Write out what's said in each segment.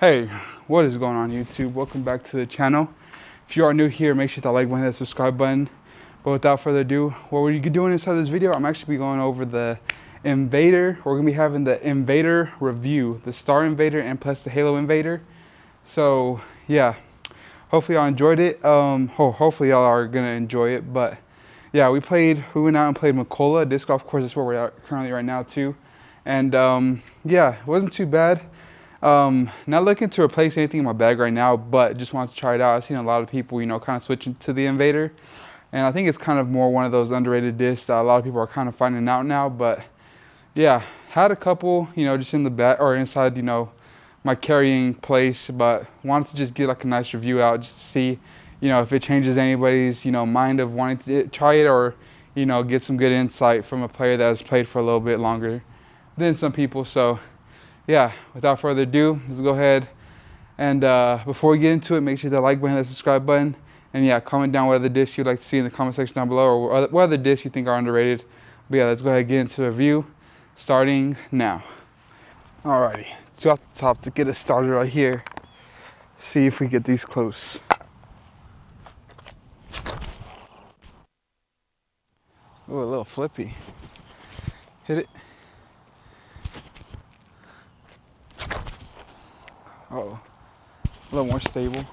Hey, what is going on YouTube? Welcome back to the channel. If you are new here, make sure to like button, that subscribe button. But without further ado, what we're doing inside this video, I'm actually going over the Invader. We're gonna be having the Invader review, the Star Invader and plus the Halo Invader. So yeah, hopefully y'all enjoyed it. Hopefully y'all are gonna enjoy it. But yeah, we went out and played Makola disc golf course. That's where we're at currently right now too. And yeah, it wasn't too bad. Not looking to replace anything in my bag right now, but just wanted to try it out. I've seen a lot of people, kind of switching to the Invader. And I think it's kind of more one of those underrated discs that a lot of people are kind of finding out now. But yeah, had a couple, just in the back or inside, my carrying place, but wanted to just get like a nice review out just to see, if it changes anybody's, mind of wanting to try it or, get some good insight from a player that has played for a little bit longer than some people. So yeah, without further ado, let's go ahead and before we get into it, make sure to like button, that subscribe button, and yeah, comment down what other discs you'd like to see in the comment section down below, or what other discs you think are underrated. But yeah, let's go ahead and get into the review, starting now. Alrighty, so off the top to get us started right here, see if we get these close. Oh, a little flippy. Hit it. Oh, a little more stable.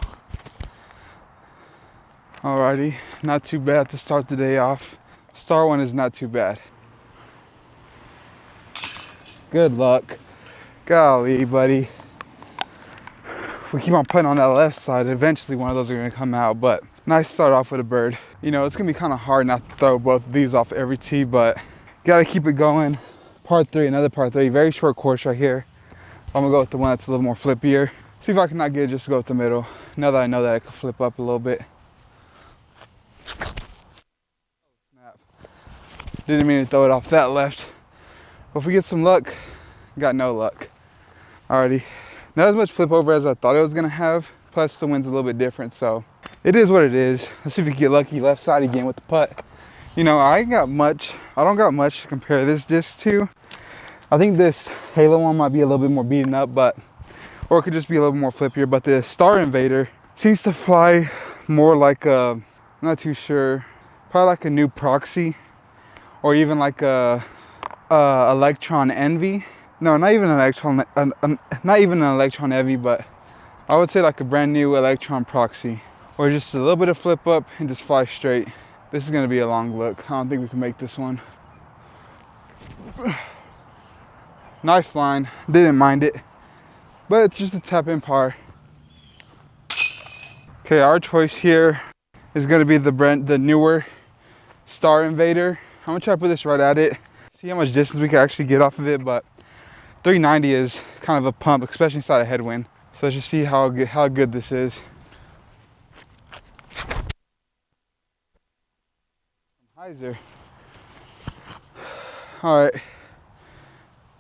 Alrighty, not too bad to start the day off. Star one is not too bad. Good luck. Golly, buddy. If we keep on putting on that left side, eventually one of those are gonna come out, but nice start off with a bird. It's gonna be kind of hard not to throw both of these off every tee, but gotta keep it going. Part three, another par three, very short course right here. I'm gonna go with the one that's a little more flippier. See if I can not get it just to go with the middle. Now that I know that I can flip up a little bit. Snap. Didn't mean to throw it off that left. But if we get some luck, got no luck. Alrighty. Not as much flip over as I thought it was gonna have. Plus the wind's a little bit different, so it is what it is. Let's see if we can get lucky left side again with the putt. I don't got much to compare this disc to. I think this Halo one might be a little bit more beaten up, or it could just be a little more flippier. But the Star Invader seems to fly more like I'm not too sure, probably like a new Proxy, or even like a Electron Envy. No, not even an Electron Envy, but I would say like a brand new Electron Proxy, or just a little bit of flip up and just fly straight. This is gonna be a long look. I don't think we can make this one. Nice line, didn't mind it, but it's just a tap in par. Okay, our choice here is gonna be the newer Star Invader. I'm gonna try to put this right at it, see how much distance we can actually get off of it, but 390 is kind of a pump, especially inside a headwind. So let's just see how good this is. Hyzer. All right.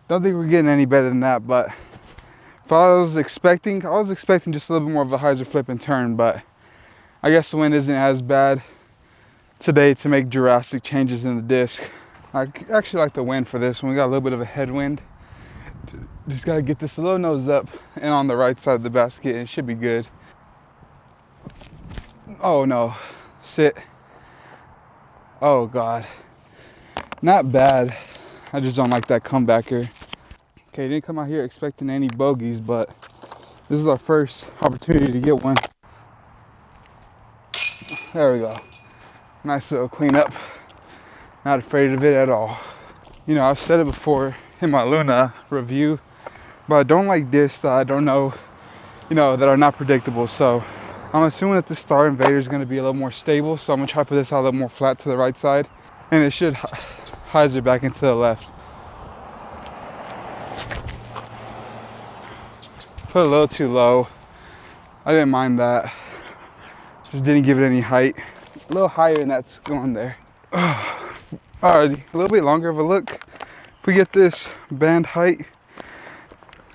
Don't think we're getting any better than that, but if I was expecting just a little bit more of a hyzer flip and turn, but I guess the wind isn't as bad today to make drastic changes in the disc. I actually like the wind for this one. We got a little bit of a headwind. Just gotta get this a little nose up and on the right side of the basket, and it should be good. Oh no, sit. Oh God, not bad. I just don't like that comebacker. Okay, didn't come out here expecting any bogeys, but this is our first opportunity to get one. There we go. Nice little cleanup. Not afraid of it at all. I've said it before in my Luna review, but I don't like discs that I don't know, that are not predictable. So I'm assuming that the Star Invader is going to be a little more stable. So I'm going to try to put this out a little more flat to the right side, and it should hyzer back into the left. Put a little too low. I didn't mind that. Just didn't give it any height. A little higher and that's going there. Alrighty, a little bit longer of a look. If we get this band height,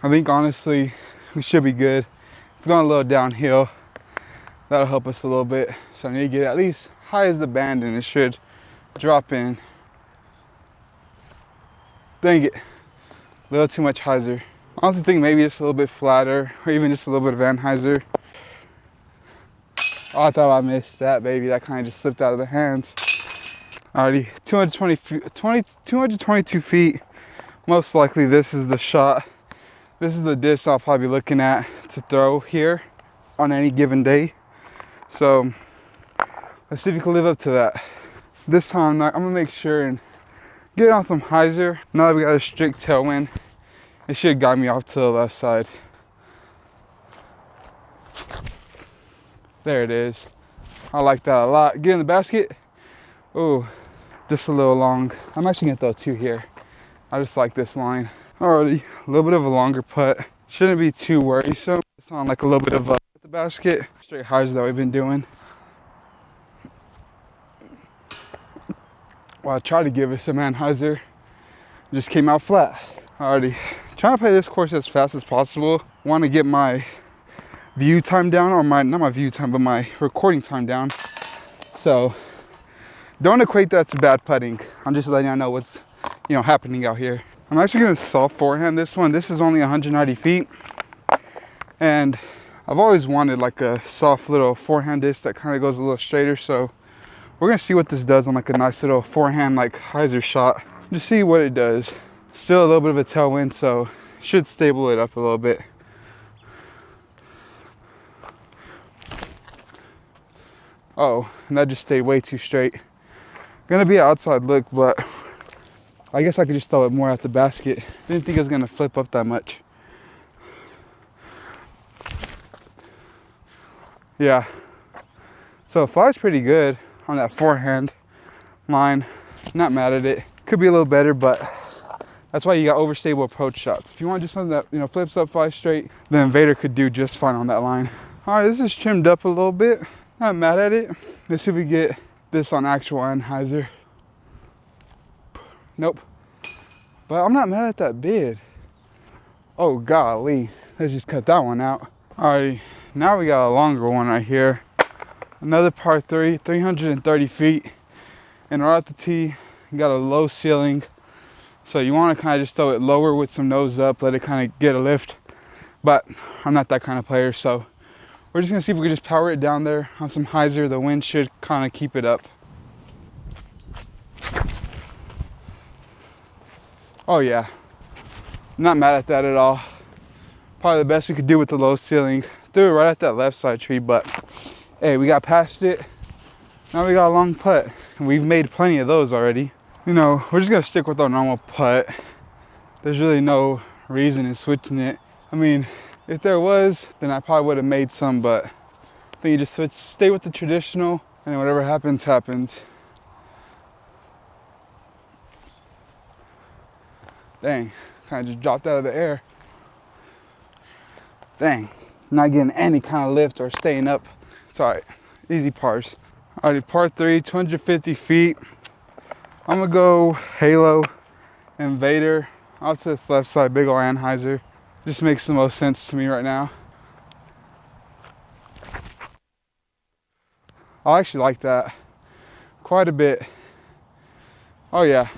I think honestly we should be good. It's going a little downhill. That'll help us a little bit. So I need to get at least high as the band and it should drop in. Dang it, a little too much hyzer. I also think maybe just a little bit flatter, or even just a little bit of Anheuser. Oh, I thought I missed that, baby. That kind of just slipped out of the hands. Alrighty, 222 feet. Most likely this is the shot. This is the disc I'll probably be looking at to throw here on any given day. So let's see if you can live up to that. This time I'm gonna make sure and get on some hyzer. Now that we got a strict tailwind, it should guide me off to the left side. There it is. I like that a lot. Get in the basket. Oh, just a little long. I'm actually gonna throw two here. I just like this line. Alrighty, a little bit of a longer putt. Shouldn't be too worrisome. It's on like a little bit of a the basket. Straight hyzer that we've been doing. Well, I tried to give it some Anheuser. Just came out flat. Alrighty, trying to play this course as fast as possible. Want to get my view time down, or not my view time, but my recording time down. So don't equate that to bad putting. I'm just letting you know what's happening out here. I'm actually gonna soft forehand this one. This is only 190 feet, and I've always wanted like a soft little forehand disc that kind of goes a little straighter. So we're gonna see what this does on like a nice little forehand like hyzer shot. Just see what it does. Still a little bit of a tailwind, so should stable it up a little bit. Oh, and that just stayed way too straight. Gonna be an outside look, but I guess I could just throw it more at the basket. Didn't think it was gonna flip up that much. Yeah. So it flies pretty good on that forehand line. Not mad at it. Could be a little better, but that's why you got overstable approach shots. If you want just something that flips up, flies straight, the Invader could do just fine on that line. All right, this is trimmed up a little bit. Not mad at it. Let's see if we get this on actual Anheuser. Nope. But I'm not mad at that bid. Oh golly, let's just cut that one out. Alrighty, now we got a longer one right here. Another par 3, 330 feet. And right at the tee, you got a low ceiling. So you want to kind of just throw it lower with some nose up, let it kind of get a lift. But I'm not that kind of player, so we're just gonna see if we can just power it down there on some hyzer. The wind should kind of keep it up. Oh yeah, not mad at that at all. Probably the best we could do with the low ceiling. Threw it right at that left side tree, but hey, we got past it. Now we got a long putt, and we've made plenty of those already. We're just gonna stick with our normal putt. There's really no reason in switching it. I mean, if there was, then I probably would have made some, but I think you just stay with the traditional, and whatever happens, happens. Dang, kind of just dropped out of the air. Dang, not getting any kind of lift or staying up. It's all right, easy pars. Alrighty, par 3, 250 feet. I'm gonna go Halo, Invader, off to this left side, big ol' Anheuser. Just makes the most sense to me right now. I actually like that quite a bit. Oh yeah,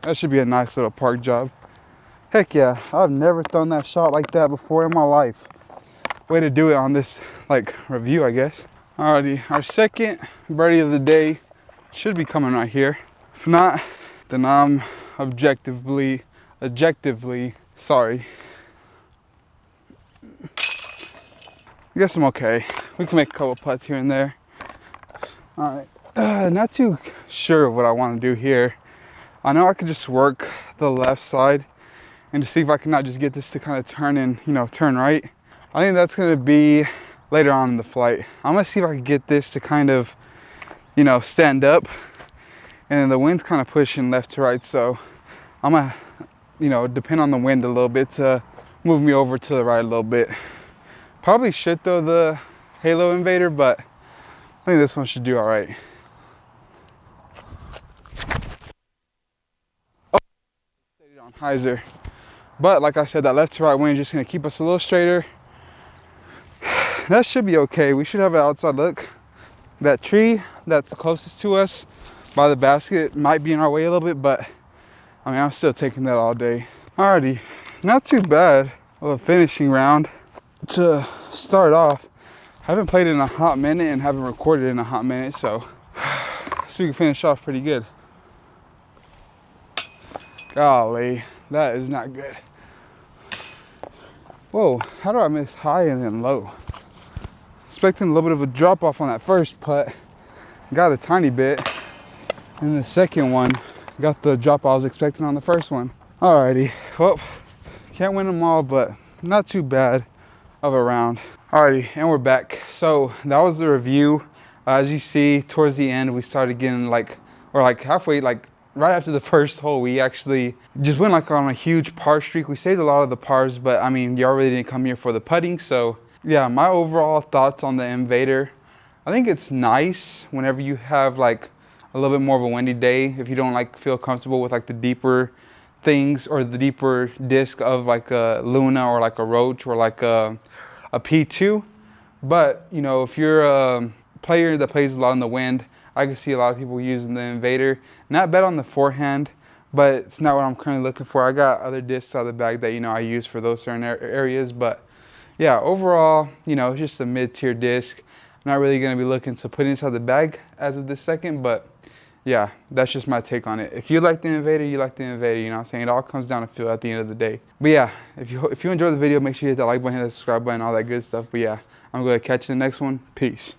that should be a nice little park job. Heck yeah, I've never thrown that shot like that before in my life. Way to do it on this review, I guess. Alrighty, our second birdie of the day should be coming right here. If not, then I'm objectively sorry. I guess I'm okay. We can make a couple putts here and there. All right, not too sure of what I want to do here. I know I could just work the left side and to see if I can not just get this to kind of turn and turn right. I think that's going to be later on in the flight. I'm going to see if I can get this to kind of stand up, and the wind's kind of pushing left to right, so I'm going to depend on the wind a little bit to move me over to the right a little bit. Probably should throw the Halo Invader, but I think this one should do all right. Oh, stayed on hyzer. But like I said, that left to right wind is just gonna keep us a little straighter. That should be okay. We should have an outside look. That tree that's the closest to us by the basket might be in our way a little bit, but I mean, I'm still taking that all day. Alrighty, not too bad. Well, a finishing round to start off. I haven't played in a hot minute and haven't recorded in a hot minute, so we can finish off pretty good. Golly, that is not good. Whoa, how do I miss high and then low? Expecting a little bit of a drop off on that first putt. Got a tiny bit. And the second one, got the drop I was expecting on the first one. Alrighty, well, can't win them all, but not too bad of a round. Alrighty, and we're back. So that was the review. As you see, towards the end, we started getting halfway, right after the first hole, we actually just went on a huge par streak. We saved a lot of the pars, but I mean, y'all really didn't come here for the putting. So yeah, my overall thoughts on the Invader, I think it's nice whenever you have a little bit more of a windy day. If you don't feel comfortable with the deeper things or the deeper disc of a Luna or a Roach or a P2. But you know, if you're a player that plays a lot in the wind, I can see a lot of people using the Invader. Not bad on the forehand, but it's not what I'm currently looking for. I got other discs out of the bag that I use for those certain areas. But yeah, overall, it's just a mid-tier disc. I'm not really going to be looking to put it inside the bag as of this second, but yeah, that's just my take on it. If you like the Invader, you like the Invader, you know what I'm saying? It all comes down to feel at the end of the day. But yeah, if you enjoyed the video, make sure you hit that like button, hit that subscribe button, all that good stuff. But yeah, I'm going to catch you in the next one. Peace.